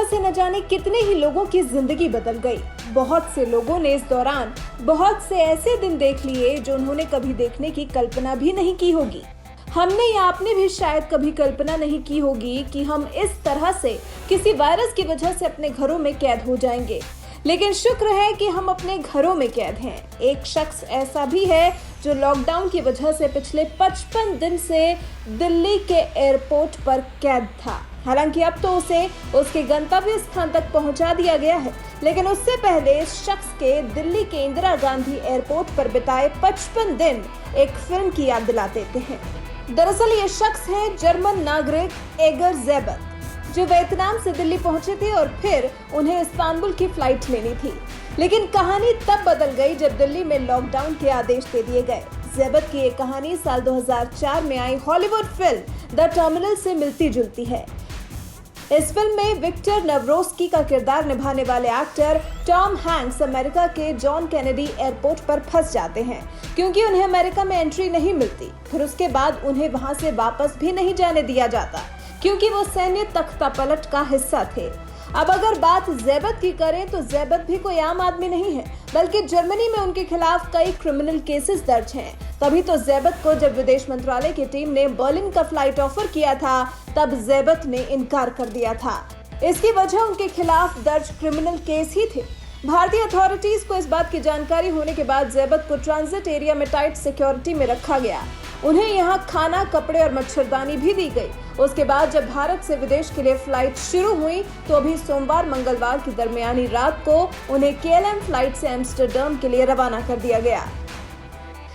वजह से न जाने कितने ही लोगों की जिंदगी बदल गई। बहुत से लोगों ने इस दौरान बहुत से ऐसे दिन देख लिए जो उन्होंने कभी देखने की कल्पना भी नहीं की होगी। हमने या आपने भी शायद कभी कल्पना नहीं की होगी कि हम इस तरह से किसी वायरस की वजह से अपने घरों में कैद हो जाएंगे, लेकिन शुक्र है कि हम अपने घरों में कैद हैं। एक शख्स ऐसा भी है जो लॉकडाउन की वजह से पिछले 55 दिन से दिल्ली के एयरपोर्ट पर कैद था। हालांकि अब तो उसे उसके गंतव्य स्थान तक पहुंचा दिया गया है, लेकिन उससे पहले इस शख्स के दिल्ली के इंदिरा गांधी एयरपोर्ट पर बिताए 55 दिन एक फिल्म की याद दिला देते हैं। दरअसल ये शख्स है जर्मन नागरिक एगर ज़ेबक, जो वियतनाम से दिल्ली पहुंचे थे और फिर उन्हें इस्तांबुल की फ्लाइट लेनी थी। लेकिन कहानी तब बदल गई जब दिल्ली में लॉकडाउन के आदेश दे दिए गए। ज़ेबक की ये कहानी साल 2004 में आई हॉलीवुड फिल्म द टर्मिनल से मिलती जुलती है। इस फिल्म में विक्टर नवरोस्की का किरदार निभाने वाले एक्टर टॉम हैंक्स अमेरिका के जॉन कैनेडी एयरपोर्ट पर फंस जाते हैं, क्योंकि उन्हें अमेरिका में एंट्री नहीं मिलती। फिर उसके बाद उन्हें वहां से वापस भी नहीं जाने दिया जाता, क्योंकि वो सैन्य तख्तापलट का हिस्सा थे। अब अगर बात ज़ेबक की करें तो ज़ेबक भी कोई आम आदमी नहीं है, बल्कि जर्मनी में उनके खिलाफ कई क्रिमिनल केसेस दर्ज हैं। तभी तो ज़ेबक को जब विदेश मंत्रालय की टीम ने बर्लिन का फ्लाइट ऑफर किया था, तब ज़ेबक ने इनकार कर दिया था। इसकी वजह उनके खिलाफ दर्ज क्रिमिनल केस ही थे। भारतीय अथॉरिटीज को इस बात की जानकारी होने के बाद ज़ेबक को ट्रांजिट एरिया में टाइट सिक्योरिटी में रखा गया। उन्हें यहाँ खाना, कपड़े और मच्छरदानी भी दी गई। उसके बाद जब भारत से विदेश के लिए फ्लाइट शुरू हुई तो अभी सोमवार मंगलवार की दरमियानी रात को उन्हें KLM फ्लाइट से एम्स्टर्डम के लिए रवाना कर दिया गया।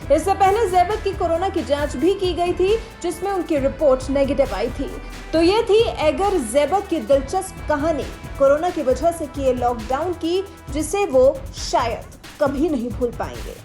इससे पहले ज़ेबक की कोरोना की जांच भी की गई थी, जिसमें उनकी रिपोर्ट नेगेटिव आई थी। तो ये थी एगर ज़ेबक की दिलचस्प कहानी, कोरोना की वजह से किए लॉकडाउन की, जिसे वो शायद कभी नहीं भूल पाएंगे।